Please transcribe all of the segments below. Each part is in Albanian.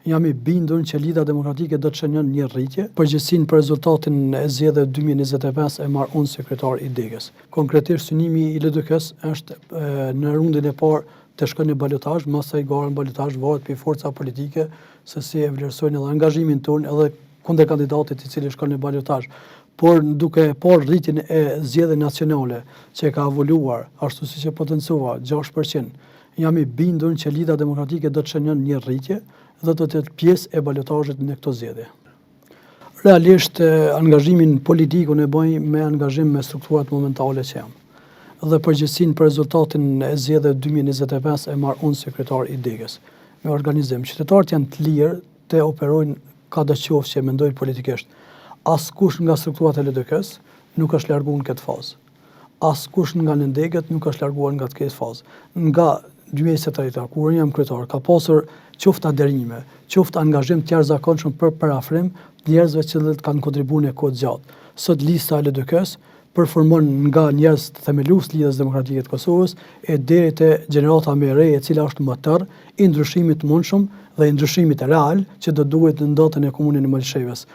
Jam i bindur që Lidha Demokratike do të shënjon një rritje. Përgjegjësinë për rezultatin e zgjedhjeve 2025 e marr unë sekretar i Degës. Konkretisht synimi i LDK-s është në rundin e parë të shkojë në balotazh, masaj gara në balotazh varet për forca politike se si e vlerësojnë edhe angazhimin tonë edhe kundër kandidatit i cili shkon në balotazh. Por duke parë rritjen e zgjedhjeve nacionale që ka evoluar ashtu siç e potencova 6%, jam i bindur që Lidha Demokratike do të shënjon një rritje dhe do të jetë pjesë e balotazhit në këto zgjedhje. Realisht angazhimin politik unë e bëj me angazhim me strukturat momentale që jam. Dhe përgjegjësinë për rezultatin e zgjedhjeve 2025 e marr unë sekretar i Degës. Me organizim, qytetarët janë të lirë të operojnë kadaqoftë që mendojnë politikisht. Askush nga strukturat e LDK-s nuk është larguar në këtë fazë. Askush nga Degët nuk është larguar nga këtë fazë. Nga 2023, kur jam kryetar, ka pasur qoftë aderime, qoftë angazhim të jashtëzakonshëm për parafrim të njerëzve që kanë kontribuar në kohë gjatë. Sot lista e LDK-s përformon nga njerëz të themelues të Lidhës Demokratike të Kosovës e deri te gjenerata më e re, e cila është motor i ndryshimit të mundshëm dhe i ndryshimit real që do duhet në ndotën e komunën e Malishevës.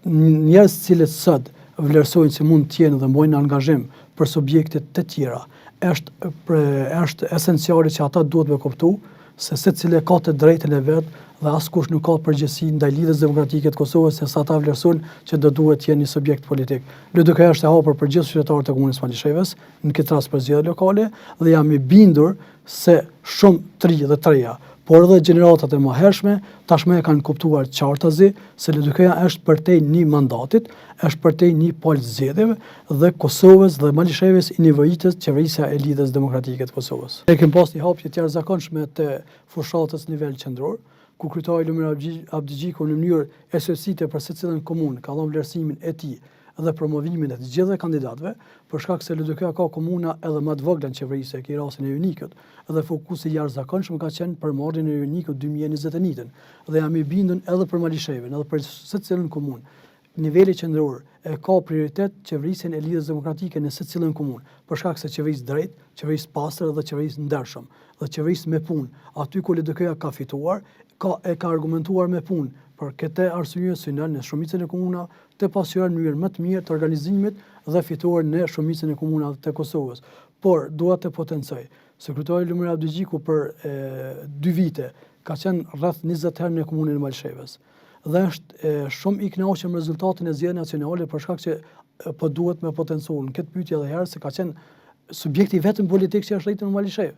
Njerëz të cilët sot vlerësojnë se mund të jenë dhe mbojnë angazhim për subjekte të tjera, është esenciale që ata duhet me kuptu se secili ka të drejtën e vet dhe askush nuk ka përgjegjësi ndaj Lidhës Demokratike të Kosovës se sa ata vlerësojnë që do duhet të jenë një subjekt politik. LDK është e hapur për gjithë qytetarët e komunës Malishevës në këtë rast për zgjedhje lokale dhe jam i bindur se shumë tri dhe treja, por edhe gjeneratat e mëhershme tashmë e kanë kuptuar qartazi se LDK-ja është përtej një mandatit, është përtej një palë zgjedhjeve dhe Kosovës dhe Malishevës i nevojitet qeverisja e Lidhës Demokratike të Kosovës. Ne kemi pas një hapje të jashtëzakonshme të fushatës nivel qendror, ku kryetari Lumir Abdigjiku në mënyrë eksplicite për secilën komunë ka dhënë vlerësimin e tij dhe promovimin e të gjithë kandidatëve, për shkak se LDK ka komuna edhe më të vogla në qeverisje, që i rastin e Unikut, dhe fokusi i jashtëzakonshëm ka qenë për marrjen e Unikut 2021. Dhe jam i bindur edhe për Malishevën, edhe për secilën komunë. Niveli qendror e ka prioritet qeverisjen e Lidhës Demokratike në secilën komunë, për shkak se qeverisë drejt, qeverisë pastër dhe qeverisë ndershëm, dhe qeverisë me punë. Aty ku LDK ka fituar, ka argumentuar me punë. Për këtë arsye synon në shumicën e komunave të pasqyruar në mënyrë më të mirë të organizimit dhe fituar në shumicën e komunave të Kosovës. Por dua të potencoj, sekretari Lumir Abdigjiku për 2 vite ka qenë rreth 20 herë në komunën e Malishevës dhe është shumë i kënaqur me rezultatin e zgjedhjeve nacionale për shkak që po duhet me potencuar në këtë pyetje edhe herë se ka qenë subjekti vetëm politik që është rritur në Malishevë.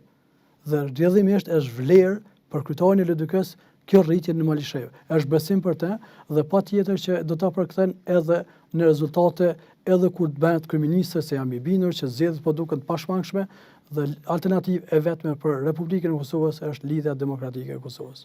Dhe rrjedhimisht është vlerë për kryetarin e LDK-s kjo rritje në Malishevë. Është besim për të dhe patjetër që do ta përkthejnë edhe në rezultate edhe kur të bëhet kryeministër, se jam i bindur që zgjedhjet po duken të pashmangshme dhe alternativë e vetme për Republikën e Kosovës është Lidhja Demokratike e Kosovës.